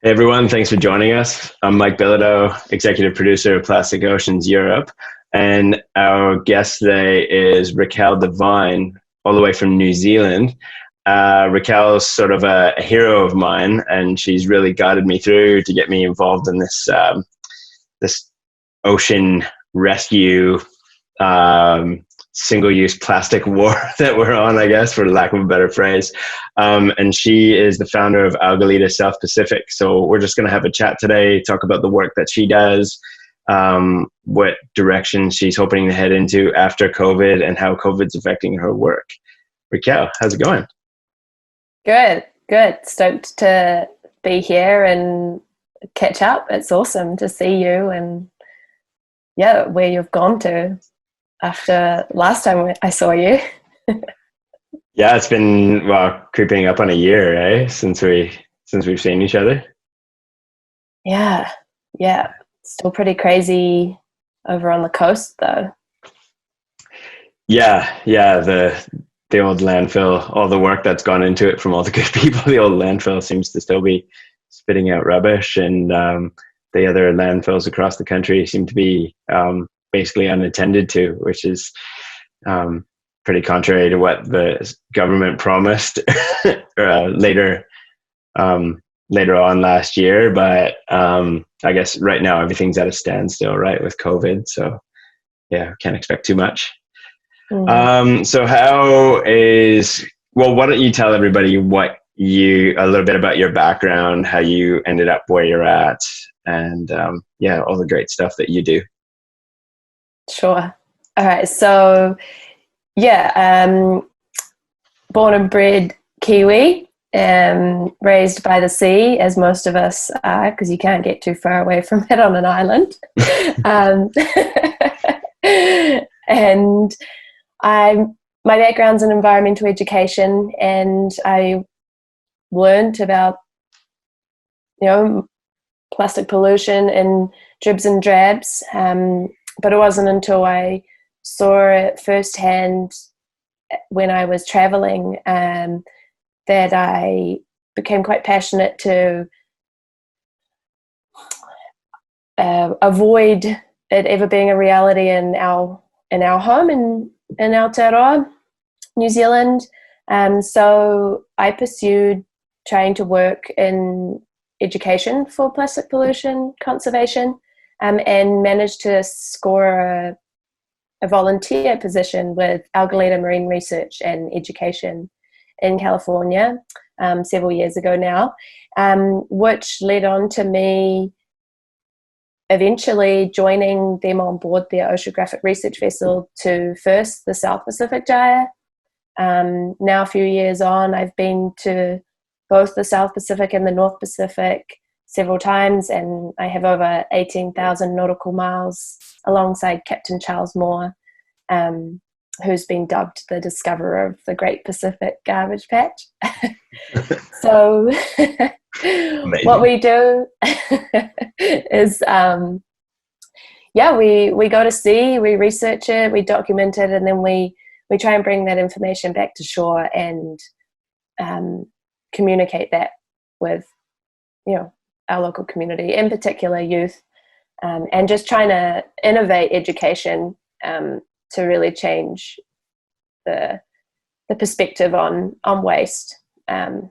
Hey everyone, thanks for joining us. I'm Mike Bilodeau, executive producer of Plastic Oceans Europe, and our guest today is Raquelle de Vine, all the way from New Zealand. Raquelle is sort of a hero of mine, and she's really guided me through to get me involved in this ocean rescue single-use plastic war that we're on, I guess, for lack of a better phrase. And she is the founder of Algalita South Pacific. So we're just going to have a chat today, talk about the work that she does, what direction she's hoping to head into after COVID, and how COVID's affecting her work. Raquelle, how's it going? Good. Stoked to be here and catch up. It's awesome to see you and where you've gone to after last time I saw you. Yeah, it's been creeping up on a year, eh? Since we've seen each other. Yeah. Still pretty crazy over on the coast, though. Yeah. The old landfill, all the work that's gone into it from all the good people. The old landfill seems to still be spitting out rubbish, and the other landfills across the country seem to be basically unattended to, which is pretty contrary to what the government promised later on last year. But I guess right now everything's at a standstill, right, with COVID. So yeah, can't expect too much. Mm-hmm. Why don't you tell everybody a little bit about your background, how you ended up where you're at, and all the great stuff that you do. Sure. All right. So, born and bred Kiwi, raised by the sea, as most of us are, because you can't get too far away from it on an island. And my background's in environmental education, and I learned about, plastic pollution in dribs and drabs. But it wasn't until I saw it firsthand when I was traveling that I became quite passionate to avoid it ever being a reality in our home in Aotearoa, New Zealand. So I pursued trying to work in education for plastic pollution conservation, and managed to score a volunteer position with Algalita Marine Research and Education in California several years ago now, which led on to me eventually joining them on board their Oceanographic Research Vessel to first the South Pacific Gyre. Now a few years on, I've been to both the South Pacific and the North Pacific several times, and I have over 18,000 nautical miles alongside Captain Charles Moore, who's been dubbed the discoverer of the Great Pacific Garbage Patch. So what we do is, we go to sea, we research it, we document it, and then we try and bring that information back to shore and communicate that with, our local community, in particular youth, and just trying to innovate education to really change the perspective on waste in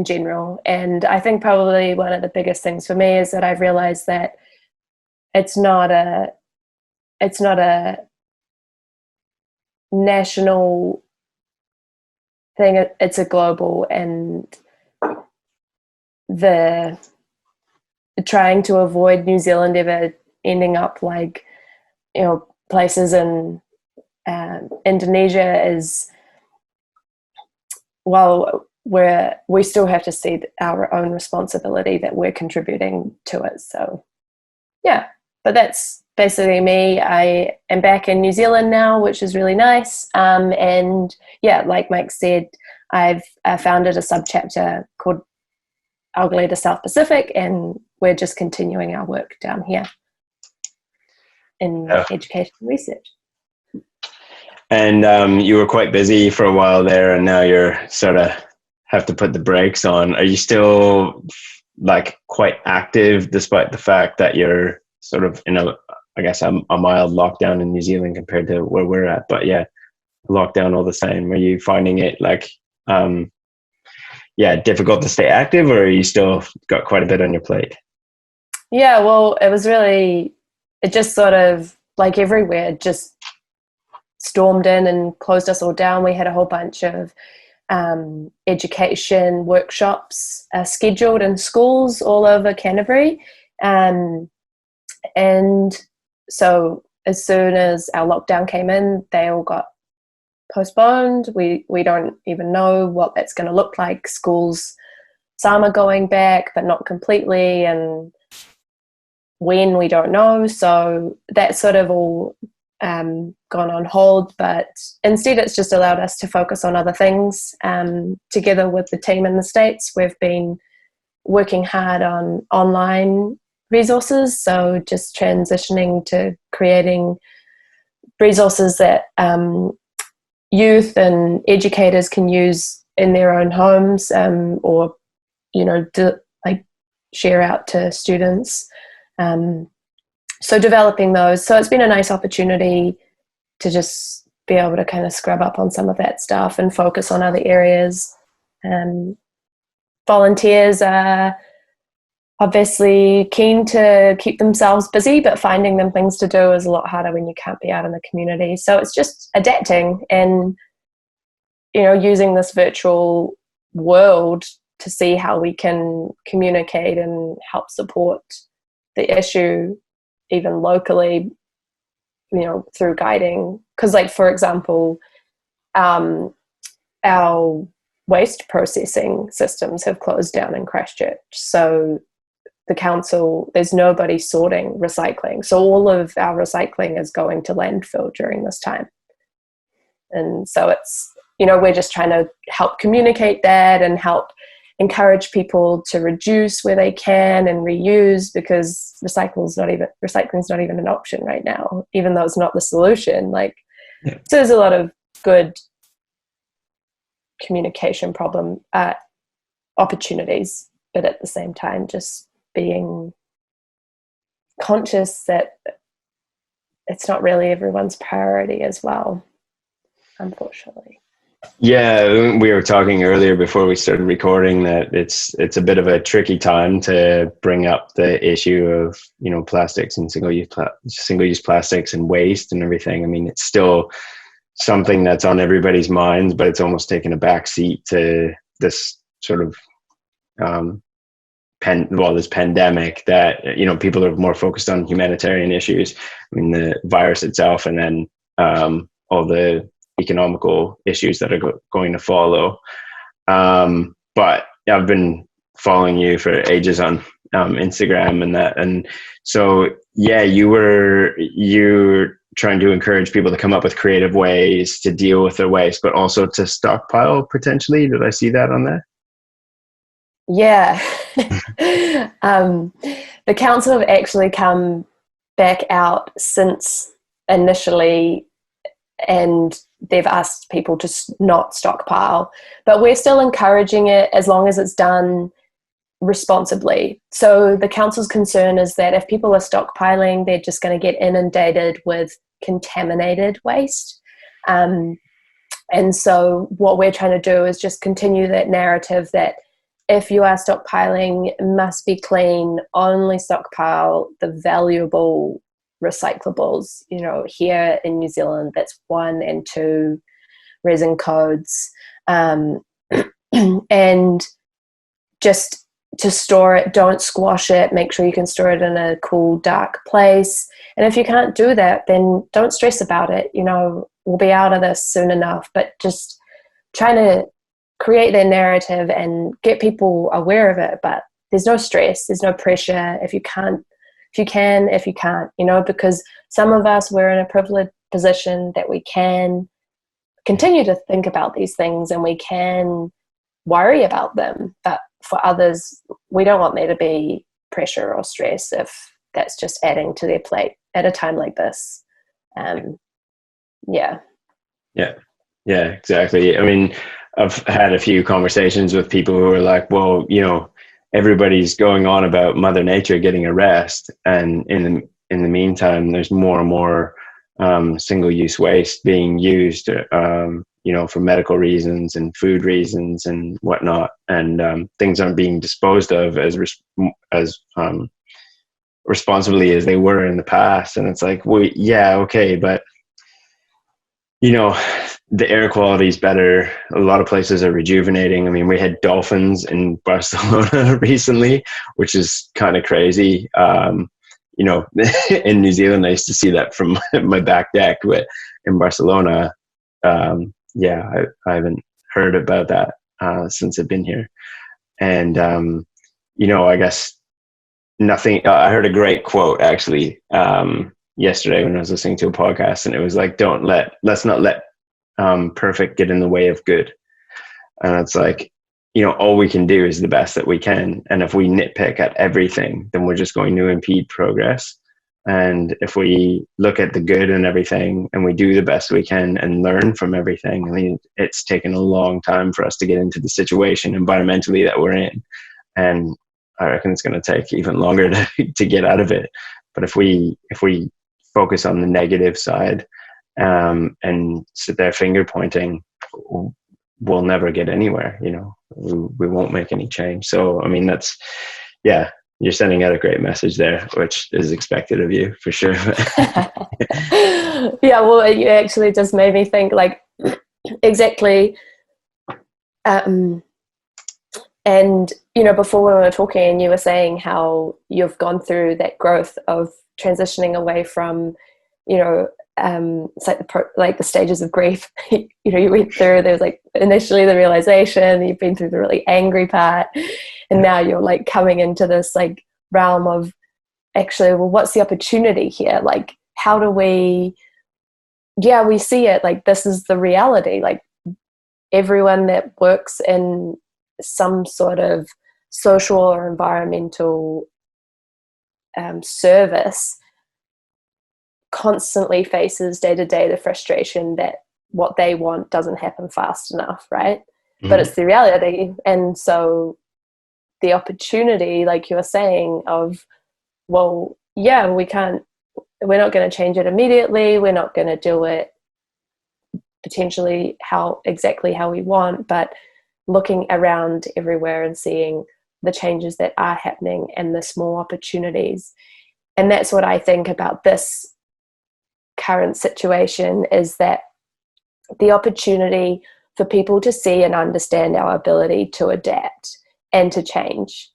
general. And I think probably one of the biggest things for me is that I've realized that it's not a national thing, it's a global, and the trying to avoid New Zealand ever ending up like, places in Indonesia is, we still have to see our own responsibility that we're contributing to it. So but that's basically me. I am back in New Zealand now, which is really nice. And like Mike said, I've founded a subchapter called Algalita South Pacific, and we're just continuing our work down here in education research. And you were quite busy for a while there, and now you're sort of have to put the brakes on. Are you still like quite active, despite the fact that you're sort of in I guess a mild lockdown in New Zealand compared to where we're at. But yeah, lockdown all the same. Are you finding it like, difficult to stay active, or are you still got quite a bit on your plate? Yeah, well, it just sort of like everywhere just stormed in and closed us all down. We had a whole bunch of education workshops scheduled in schools all over Canterbury. And so as soon as our lockdown came in, they all got postponed. We don't even know what that's going to look like. Schools, some are going back, but not completely, and when, we don't know. So that's sort of all gone on hold, but instead it's just allowed us to focus on other things. Together with the team in the States, we've been working hard on online resources, so just transitioning to creating resources that youth and educators can use in their own homes, or like share out to students. So developing those. So it's been a nice opportunity to just be able to kind of scrub up on some of that stuff and focus on other areas. Volunteers are obviously keen to keep themselves busy, but finding them things to do is a lot harder when you can't be out in the community. So it's just adapting and, using this virtual world to see how we can communicate and help support the issue even locally, through guiding. Because, like, for example, our waste processing systems have closed down in Christchurch. So the council, there's nobody sorting recycling. So all of our recycling is going to landfill during this time. And so it's, we're just trying to help communicate that and help encourage people to reduce where they can and reuse, because recycling's not even an option right now, even though it's not the solution. So there's a lot of good communication opportunities, but at the same time just being conscious that it's not really everyone's priority as well, unfortunately. Yeah, we were talking earlier before we started recording that it's a bit of a tricky time to bring up the issue of plastics and single-use plastics and waste and everything. I mean, it's still something that's on everybody's minds, but it's almost taken a back seat to this sort of this pandemic that people are more focused on humanitarian issues. I mean, the virus itself, and then all the economical issues that are going to follow. But I've been following you for ages on Instagram and that, and so you're trying to encourage people to come up with creative ways to deal with their waste, but also to stockpile potentially. Did I see that on there? Yeah. The council have actually come back out since initially, and they've asked people to not stockpile, but we're still encouraging it as long as it's done responsibly. So the council's concern is that if people are stockpiling, they're just going to get inundated with contaminated waste. And so what we're trying to do is just continue that narrative that if you are stockpiling, it must be clean, only stockpile the valuable recyclables. Here in New Zealand, that's 1 and 2 resin codes, and just to store it, don't squash it. Make sure you can store it in a cool, dark place. And if you can't do that, then don't stress about it. We'll be out of this soon enough. But just trying to create their narrative and get people aware of it. But there's no stress, there's no pressure. If you can't, if you can't, because some of us, we're in a privileged position that we can continue to think about these things and we can worry about them. But for others, we don't want there to be pressure or stress if that's just adding to their plate at a time like this. Yeah, exactly. I mean, I've had a few conversations with people who are like, well, everybody's going on about Mother Nature getting a rest, and in the meantime, there's more and more single-use waste being used, for medical reasons and food reasons and whatnot, and things aren't being disposed of as responsibly as they were in the past. And it's like, well, yeah, okay, but the air quality is better. A lot of places are rejuvenating. I mean, we had dolphins in Barcelona recently, which is kind of crazy. In New Zealand, I used to see that from my back deck, but in Barcelona, I haven't heard about that since I've been here. And, I guess nothing, I heard a great quote actually yesterday when I was listening to a podcast, and it was like, let's not let perfect get in the way of good. And it's like, all we can do is the best that we can. And if we nitpick at everything, then we're just going to impede progress. And if we look at the good in everything and we do the best we can and learn from everything, I mean, it's taken a long time for us to get into the situation environmentally that we're in. And I reckon it's going to take even longer to get out of it. But if we focus on the negative side and sit there finger pointing, we'll never get anywhere. We won't make any change. So I mean, you're sending out a great message there, which is expected of you for sure. Yeah, well, you actually just made me think, like, exactly. And before we were talking, you were saying how you've gone through that growth of transitioning away from, it's like the stages of grief. You went through, there was like initially the realization, you've been through the really angry part, and now you're like coming into this like realm of actually, well, what's the opportunity here? Like, how do we see it, like, this is the reality. Like, everyone that works in some sort of social or environmental service constantly faces day to day the frustration that what they want doesn't happen fast enough, right? Mm-hmm. But it's the reality. And so the opportunity, like you were saying, of, well, yeah, we're not going to change it immediately, we're not going to do it potentially exactly how we want, but looking around everywhere and seeing the changes that are happening and the small opportunities. And that's what I think about this current situation, is that the opportunity for people to see and understand our ability to adapt and to change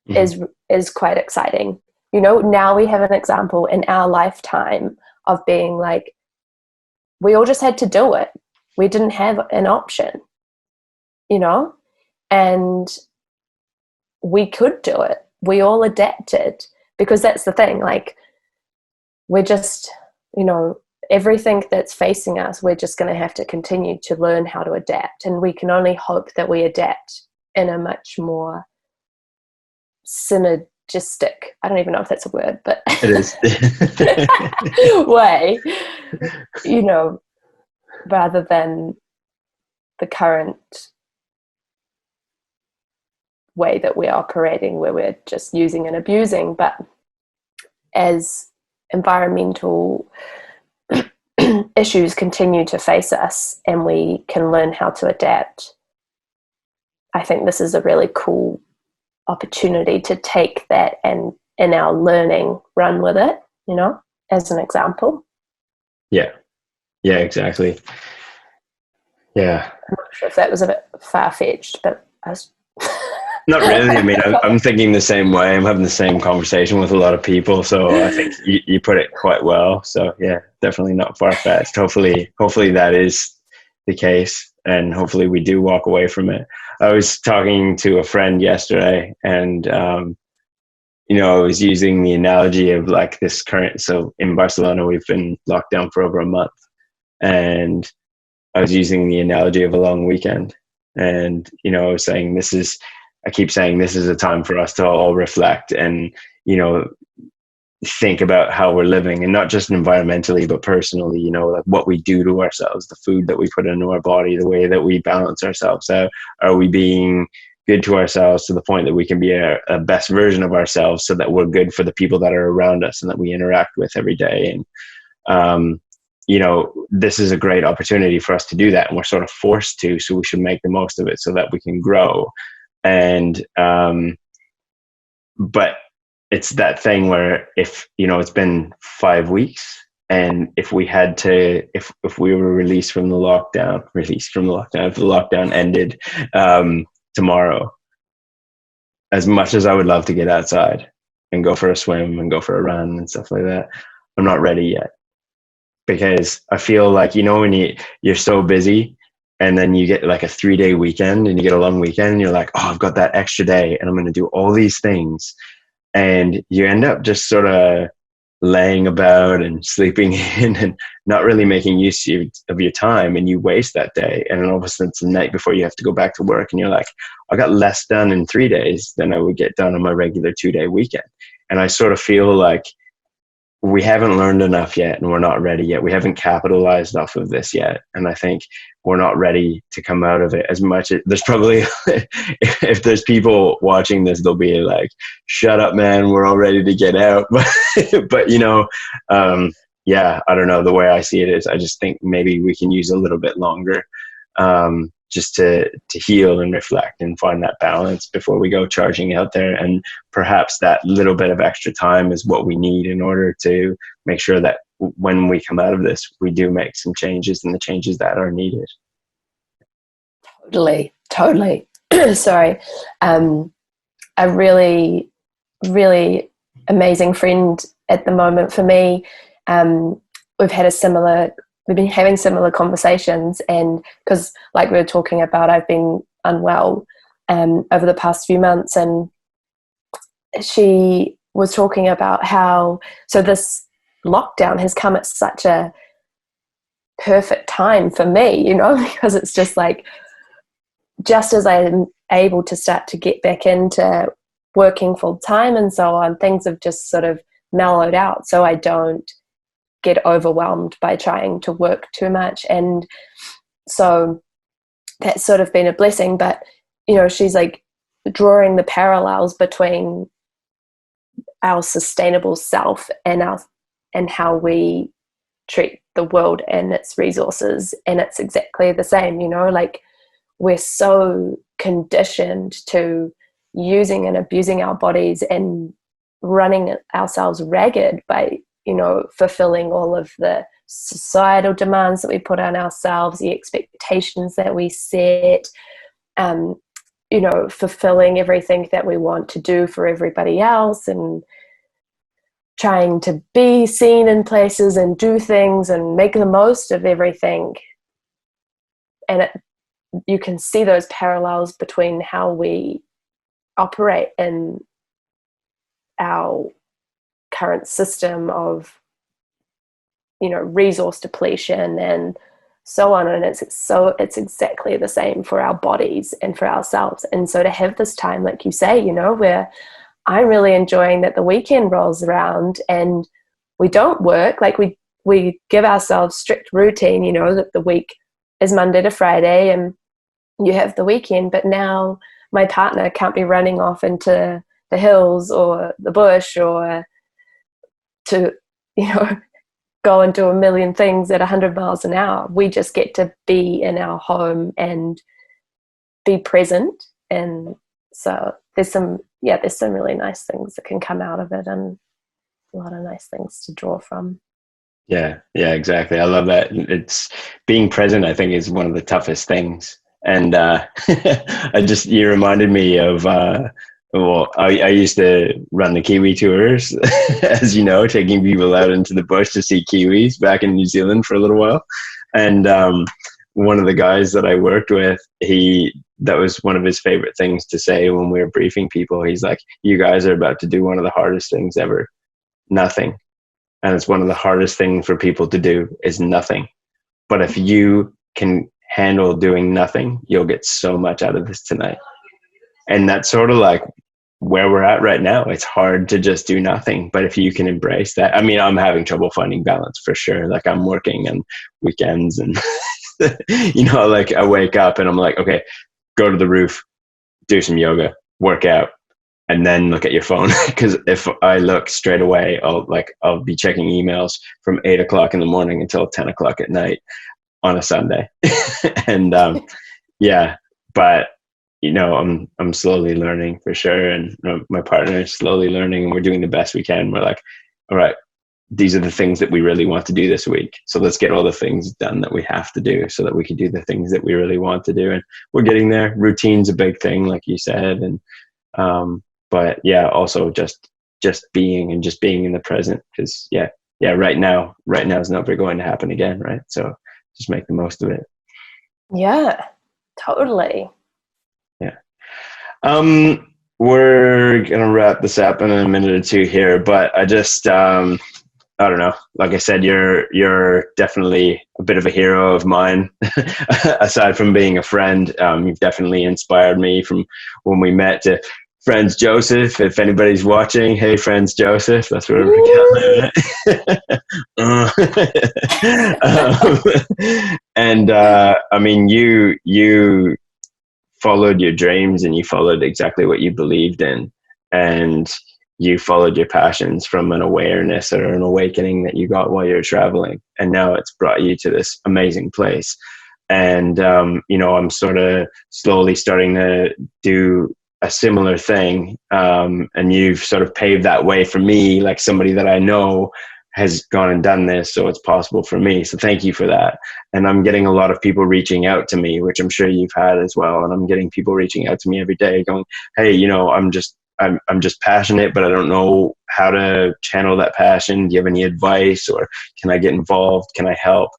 is quite exciting. Now we have an example in our lifetime of being like, we all just had to do it. We didn't have an option, and we could do it. We all adapted, because that's the thing. Like, we're just, everything that's facing us, we're just going to have to continue to learn how to adapt. And we can only hope that we adapt in a much more synergistic, I don't even know if that's a word, but it is way, rather than the current way that we're operating, where we're just using and abusing. But as environmental issues continue to face us and we can learn how to adapt, I think this is a really cool opportunity to take that and in our learning run with it, as an example. Yeah exactly. I'm not sure if that was a bit far-fetched, but I was not really. I mean, I'm thinking the same way. I'm having the same conversation with a lot of people, so I think you put it quite well. So yeah, definitely not far-fetched. Hopefully that is the case, and hopefully we do walk away from it. I was talking to a friend yesterday, and I was using the analogy of like this current. So in Barcelona, we've been locked down for over a month, and I was using the analogy of a long weekend, and I was saying I keep saying this is a time for us to all reflect and, think about how we're living, and not just environmentally, but personally, like what we do to ourselves, the food that we put into our body, the way that we balance ourselves out. Are we being good to ourselves to the point that we can be a best version of ourselves, so that we're good for the people that are around us and that we interact with every day. And this is a great opportunity for us to do that, and we're sort of forced to, so we should make the most of it so that we can grow. And but it's that thing where, if it's been 5 weeks, and if we were released from the lockdown, if the lockdown ended tomorrow, as much as I would love to get outside and go for a swim and go for a run and stuff like that, I'm not ready yet. Because I feel like, when you're so busy, and then you get like a 3-day weekend, and you get a long weekend, and you're like, oh, I've got that extra day and I'm going to do all these things. And you end up just sort of laying about and sleeping in and not really making use of your time, and you waste that day. And then all of a sudden it's the night before you have to go back to work, and you're like, I got less done in 3 days than I would get done on my regular 2-day weekend. And I sort of feel like we haven't learned enough yet, and we're not ready yet. We haven't capitalized off of this yet. And I think we're not ready to come out of it as much. There's probably, if there's people watching this, they'll be like, shut up, man, we're all ready to get out. But yeah, I don't know. The way I see it is, I just think maybe we can use a little bit longer, just to heal and reflect and find that balance before we go charging out there. And perhaps that little bit of extra time is what we need in order to make sure that when we come out of this, we do make some changes, and the changes that are needed. Totally. Sorry. A really, really amazing friend at the moment for me. We've been having similar conversations, and because, like we were talking about, I've been unwell over the past few months, and she was talking about how, so this lockdown has come at such a perfect time for me, because it's just like, just as I'm able to start to get back into working full time and so on, things have just sort of mellowed out, so I don't get overwhelmed by trying to work too much. And so that's sort of been a blessing. But she's like drawing the parallels between our sustainable self and how we treat the world and its resources, and it's exactly the same. Like, we're so conditioned to using and abusing our bodies and running ourselves ragged by fulfilling all of the societal demands that we put on ourselves, the expectations that we set, fulfilling everything that we want to do for everybody else, and trying to be seen in places and do things and make the most of everything. And you can see those parallels between how we operate in our current system of resource depletion and so on, and it's exactly the same for our bodies and for ourselves. And so to have this time, like you say, where I'm really enjoying that the weekend rolls around and we don't work, like we give ourselves strict routine, that the week is Monday to Friday and you have the weekend, but now my partner can't be running off into the hills or the bush or to go and do a million things at 100 miles an hour. We just get to be in our home and be present. And so there's some really nice things that can come out of it, and a lot of nice things to draw from. Yeah, exactly. I love that. It's being present, I think, is one of the toughest things. And you reminded me of I used to run the Kiwi tours, as you know, taking people out into the bush to see kiwis back in New Zealand for a little while. And one of the guys that I worked with, that was one of his favorite things to say when we were briefing people. He's like, you guys are about to do one of the hardest things ever, nothing. And it's one of the hardest things for people to do is nothing. But if you can handle doing nothing, you'll get so much out of this tonight. And that's sort of like where we're at right now. It's hard to just do nothing, but if you can embrace that, I mean, I'm having trouble finding balance for sure. Like, I'm working on weekends and like I wake up and I'm like, okay, go to the roof, do some yoga, work out, and then look at your phone. Because if I look straight away, I'll be checking emails from 8 o'clock in the morning until 10 o'clock at night on a Sunday. And yeah, but I'm slowly learning for sure, and my partner is slowly learning, and we're doing the best we can. We're like, all right, these are the things that we really want to do this week, so let's get all the things done that we have to do so that we can do the things that we really want to do. And we're getting there. Routine's a big thing, like you said. And but yeah, also just being in the present, because right now is never going to happen again, right? So just make the most of it. Yeah, totally. Yeah. We're gonna wrap this up in a minute or two here, but I just I don't know. Like I said, you're definitely a bit of a hero of mine. Aside from being a friend, you've definitely inspired me from when we met to Friends Joseph. If anybody's watching, hey, Friends Joseph, that's where we're and I mean, you followed your dreams, and you followed exactly what you believed in, and you followed your passions from an awareness or an awakening that you got while you're traveling, and now it's brought you to this amazing place. And I'm sort of slowly starting to do a similar thing, and you've sort of paved that way for me, like somebody that I know has gone and done this, so it's possible for me. So thank you for that. And I'm getting a lot of people reaching out to me, which I'm sure you've had as well. And I'm getting people reaching out to me every day going, hey, I'm just passionate, but I don't know how to channel that passion. Do you have any advice, or can I get involved? Can I help?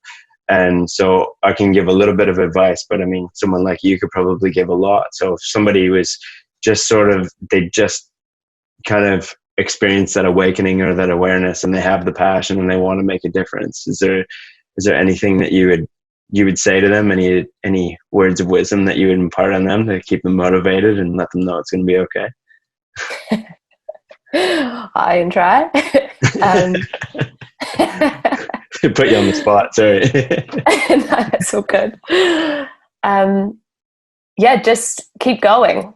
And so I can give a little bit of advice, but I mean, someone like you could probably give a lot. So if somebody was just they just kind of experience that awakening or that awareness, and they have the passion and they want to make a difference, is there anything that you would say to them? Any words of wisdom that you would impart on them to keep them motivated and let them know it's going to be okay? I can try. Put you on the spot, sorry. No, that's all good. Just keep going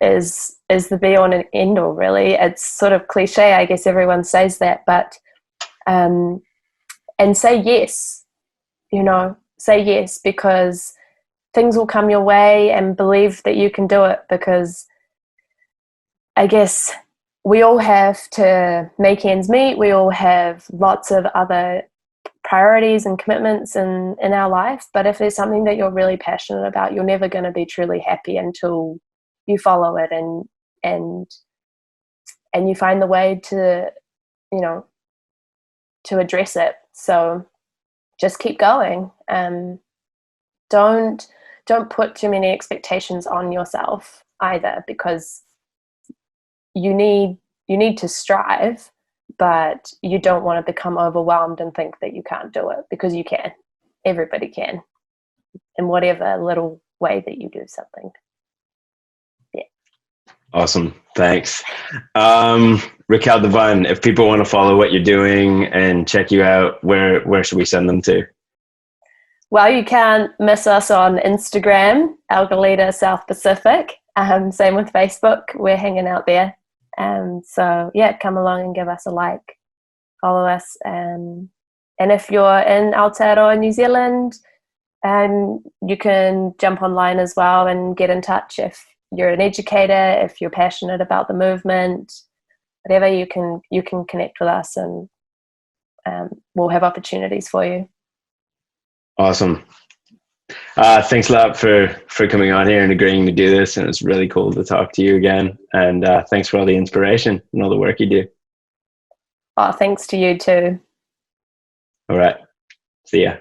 is the be all and end all, really. It's sort of cliche, I guess everyone says that, but and say yes, say yes, because things will come your way, and believe that you can do it, because I guess we all have to make ends meet. We all have lots of other priorities and commitments in our life. But if there's something that you're really passionate about, you're never going to be truly happy until you follow it and you find the way to address it. So just keep going. Don't put too many expectations on yourself either, because you need to strive, but you don't want to become overwhelmed and think that you can't do it, because you can. Everybody can, in whatever little way that you do something. Yeah. Awesome. Thanks. Raquelle de Vine, if people want to follow what you're doing and check you out, where should we send them to? Well, you can't miss us on Instagram, Algalita South Pacific. Same with Facebook. We're hanging out there. So yeah, come along and give us a like, follow us. And if you're in Aotearoa, New Zealand, you can jump online as well and get in touch. If you're an educator, if you're passionate about the movement, whatever, you can connect with us, and we'll have opportunities for you. Awesome. Thanks a lot for coming on here and agreeing to do this. And it's really cool to talk to you again. And thanks for all the inspiration and all the work you do. Oh, thanks to you too. All right. See ya.